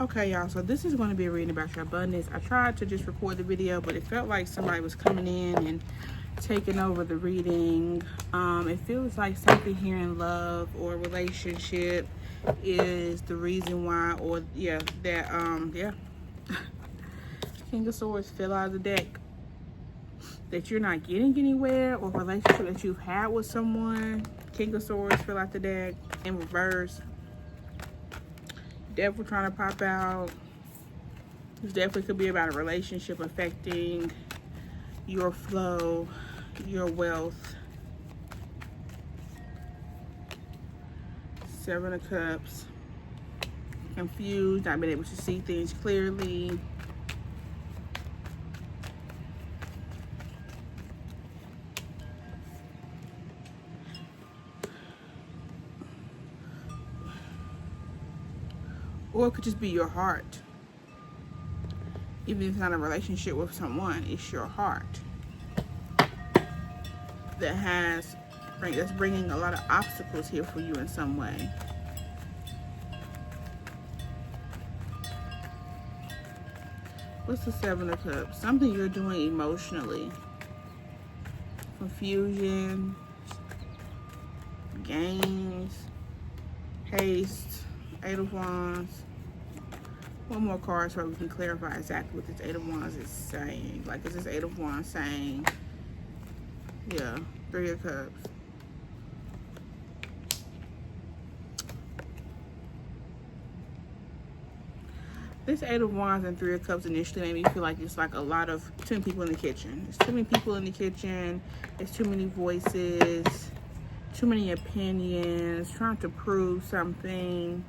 Okay, y'all, so this is going to be a reading about your abundance. I tried to just record the video, but it felt like somebody was coming in and taking over the reading. It feels like something here in love or relationship is the reason why, or yeah, King of Swords fell out of the deck. That you're not getting anywhere, or relationship that you've had with someone. King of Swords fell out the deck in reverse. Devil trying to pop out. This definitely could be about a relationship affecting your flow, your wealth. Seven of Cups. Confused, not being able to see things clearly. Or it could just be your heart. Even if it's not a relationship with someone, it's your heart that's bringing a lot of obstacles here for you in some way. What's the Seven of Cups? Something you're doing emotionally. Confusion, games, haste, Eight of Wands. One more card so we can clarify exactly what this Eight of Wands is saying. Like, is this Eight of Wands saying, yeah, Three of Cups. This Eight of Wands and Three of Cups initially made me feel like it's like too many people in the kitchen. It's too many people in the kitchen. It's too many voices, too many opinions, trying to prove something.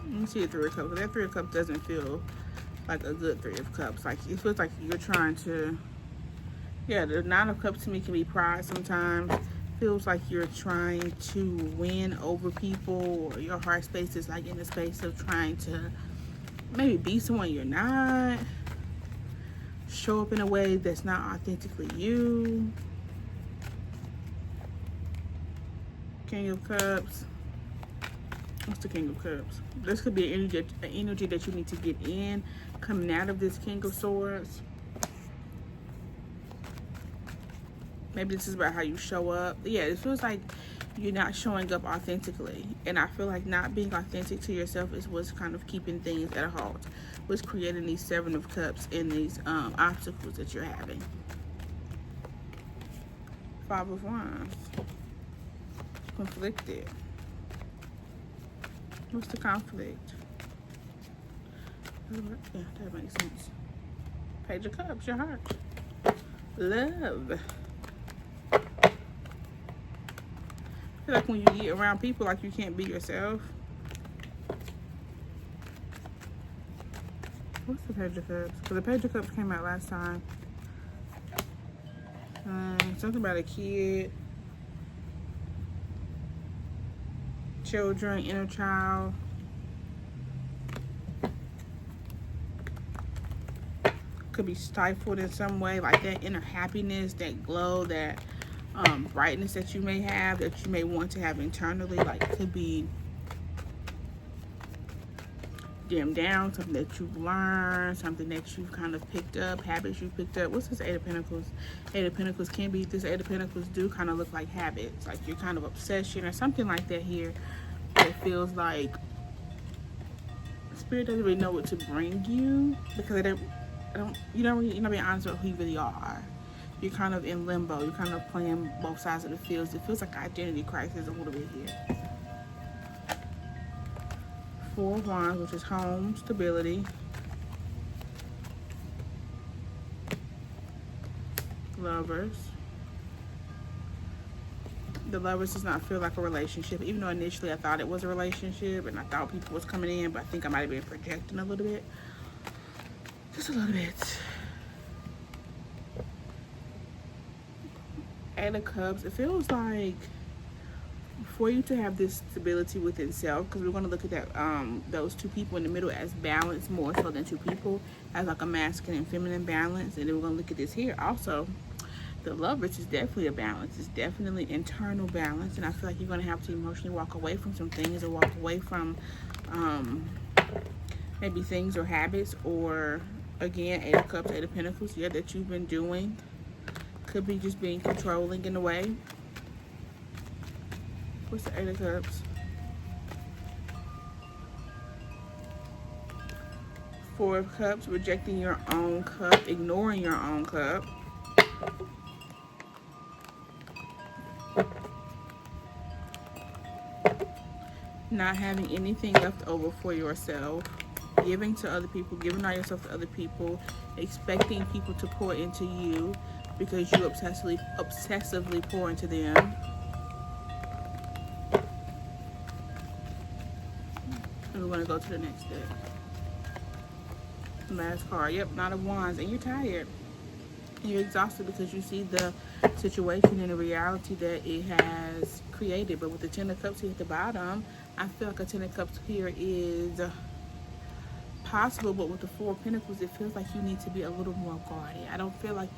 Let me see the Three of Cups. That Three of Cups doesn't feel like a good Three of Cups. Like, it feels like you're trying to, yeah, the Nine of Cups to me can be pride sometimes. Feels like you're trying to win over people, or your heart space is like in the space of trying to maybe be someone you're not, show up in a way that's not authentically you. King of Cups. What's the King of Cups? This could be an energy that you need to get in coming out of this King of Swords. Maybe this is about how you show up. Yeah, it feels like you're not showing up authentically. And I feel like not being authentic to yourself is what's kind of keeping things at a halt. What's creating these Seven of Cups and these obstacles that you're having. Five of Wands. Conflicted. What's the conflict? Yeah, that makes sense. Page of Cups, your heart. Love. I feel like when you get around people, like, you can't be yourself. What's the Page of Cups? Because the Page of Cups came out last time. Something about a kid. Children, inner child. Could be stifled in some way, like that inner happiness, that glow, that brightness that you may have, that you may want to have internally, like, could be dimmed down, something that you've learned, something that you've kind of picked up, habits you've picked up. What's this Eight of Pentacles? Eight of Pentacles can be, this Eight of Pentacles do kind of look like habits, like your kind of obsession or something like that here. It feels like Spirit doesn't really know what to bring you, because you're not being honest with who you really are. You're kind of in limbo. You're kind of playing both sides of the fields. It feels like identity crisis a little bit here. Four of Wands, which is home, stability. Lovers. The Lovers does not feel like a relationship, even though initially I thought it was a relationship and I thought people was coming in, but I think I might have been projecting a little bit. Just a little bit. Eight of Cups. It feels like for you to have this stability within self, because we're going to look at that those two people in the middle as balance more so than two people, as like a masculine and feminine balance. And then we're going to look at this here also The Lovers is definitely a balance. It's definitely internal balance, and I feel like you're going to have to emotionally walk away from some things, or walk away from maybe things or habits, or again, Eight of Cups, Eight of Pentacles, yeah, that you've been doing. Could be just being controlling in a way. What's the Eight of Cups? Four of Cups, rejecting your own cup, ignoring your own cup. Not having anything left over for yourself. Giving to other people, giving all yourself to other people, expecting people to pour into you because you obsessively pour into them. And we're going to go to the next deck. Last card. Yep, Knight of Wands. And you're tired. You're exhausted because you see the situation and the reality that it has created. But with the Ten of Cups here at the bottom, I feel like a Ten of Cups here is possible, but with the Four of Pentacles, it feels like you need to be a little more guarded. I feel like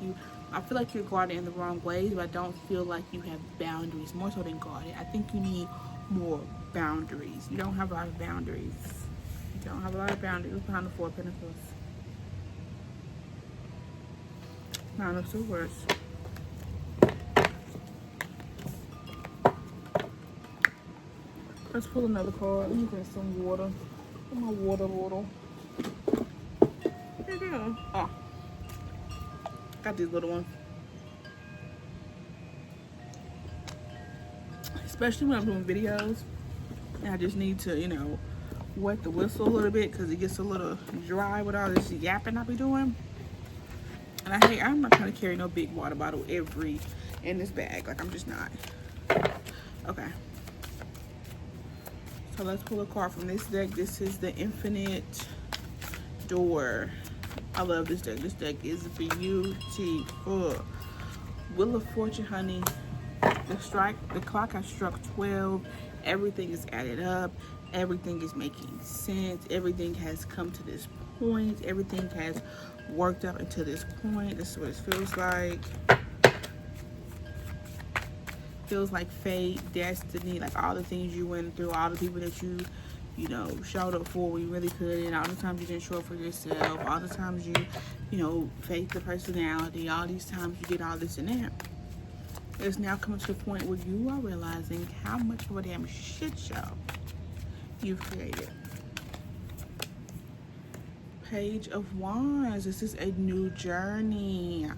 you're guarded in the wrong ways, but I don't feel like you have boundaries, more so than guarded. I think you need more boundaries. You don't have a lot of boundaries. You don't have a lot of boundaries behind the Four of Pentacles. Nine of Swords. Let's pull another card. Let me get some water. Get my water bottle. There you go. Oh, got these little ones. Especially when I'm doing videos and I just need to, you know, wet the whistle a little bit because it gets a little dry with all this yapping I be doing. And I'm not trying to carry no big water bottle in this bag. Like, I'm just not. Okay. So let's pull a card from this deck. This is the Infinite Door. I love this deck. This deck is beautiful. Wheel of Fortune, honey. The clock has struck 12. Everything is added up. Everything is making sense. Everything has come to this point. Everything has worked out until this point. This is what it feels like. Feels like fate, destiny, like all the things you went through, all the people that you know, showed up for when you really couldn't, all the times you didn't show up for yourself, all the times you know, faked the personality, all these times you did all this and that. It's now coming to the point where you are realizing how much of a damn shit show you've created. Page of Wands. This is a new journey.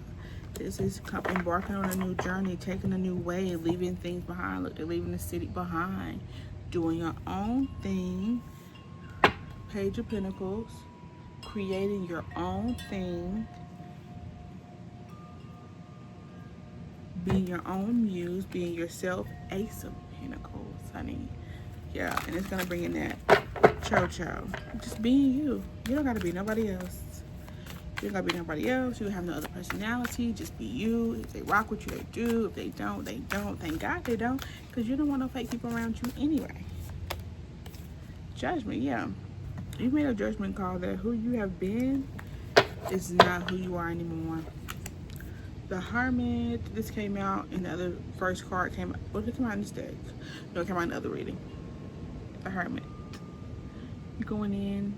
This is embarking on a new journey, taking a new way, leaving things behind. Look, they're leaving the city behind, doing your own thing. Page of Pentacles, creating your own thing, being your own muse, being yourself. Ace of Pentacles, honey. Yeah, and it's gonna bring in that cho-cho. Just being you. You don't gotta be nobody else. You don't gotta be nobody else. You don't have no other personality. Just be you. If they rock with you, they do. If they don't, they don't. Thank God they don't, because you don't want no fake people around you anyway. Judgment, yeah. You made a judgment call that who you have been is not who you are anymore. The Hermit. This came out in the other first card. What did it come out in this deck? No, it came out in the other reading. The Hermit. You're going in.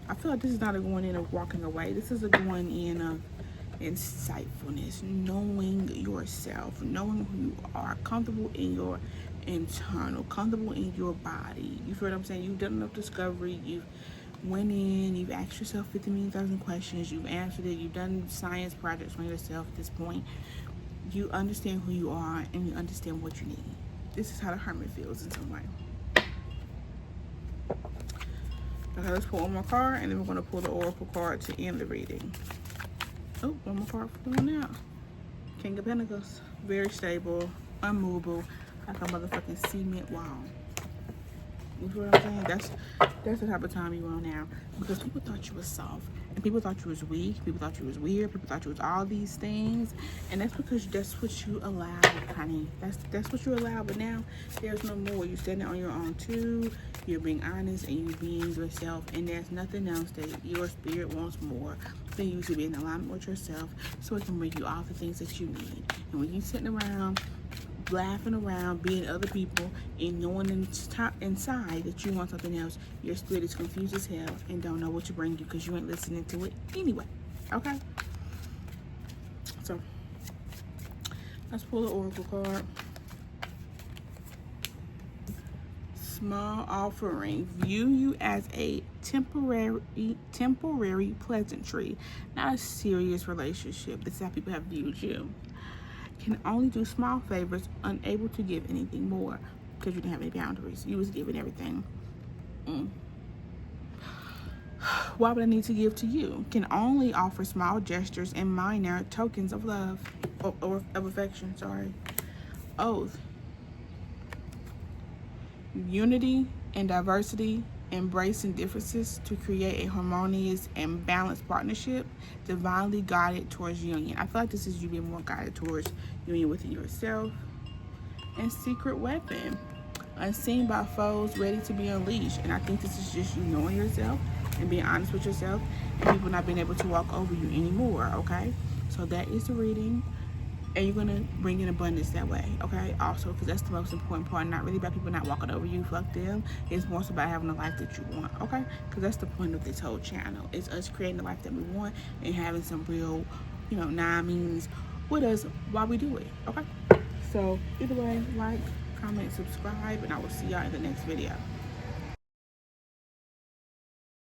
I feel like this is not a going in of walking away. This is a going in of insightfulness, knowing yourself, knowing who you are, comfortable in your internal, comfortable in your body. You feel what I'm saying? You've done enough discovery. You've went in, you've asked yourself 50 million thousand questions, you've answered it, you've done science projects on yourself at this point. You understand who you are and you understand what you need. This is how the Hermit feels in some way. Okay, let's pull one more card and then we're going to pull the Oracle card to end the reading. Oh, one more card for one now. King of Pentacles. Very stable, unmovable, like a motherfucking cement wall. You feel what I'm saying? That's the type of time you're on now. Because people thought you was soft. And people thought you was weak. People thought you was weird. People thought you was all these things. And that's because that's what you allowed, honey. That's what you allowed. But now, there's no more. You're standing on your own too. You're being honest and you're being yourself. And there's nothing else that your spirit wants more. then you should be in alignment with yourself so it can bring you all the things that you need. And when you're sitting around, laughing around, being other people, and knowing inside that you want something else, your spirit is confused as hell and don't know what to bring you because you ain't listening to it anyway. Okay? So, let's pull the oracle card. Small offering. View you as a temporary pleasantry, not a serious relationship. This is how people have viewed you. Can only do small favors, unable to give anything more because you didn't have any boundaries. You was giving everything. Why would I need to give to you? Can only offer small gestures and minor tokens of love or of affection. Sorry. Oath. Unity and diversity, embracing differences to create a harmonious and balanced partnership, divinely guided towards union. I feel like this is you being more guided towards union within yourself. And secret weapon, unseen by foes, ready to be unleashed. And I think this is just you knowing yourself and being honest with yourself and people not being able to walk over you anymore, okay? So that is the reading. And you're going to bring in abundance that way, okay? Also, because that's the most important part. Not really about people not walking over you, fuck them. It's more so about having the life that you want, okay? Because that's the point of this whole channel. It's us creating the life that we want and having some real, means with us while we do it, okay? So, either way, like, comment, subscribe, and I will see y'all in the next video.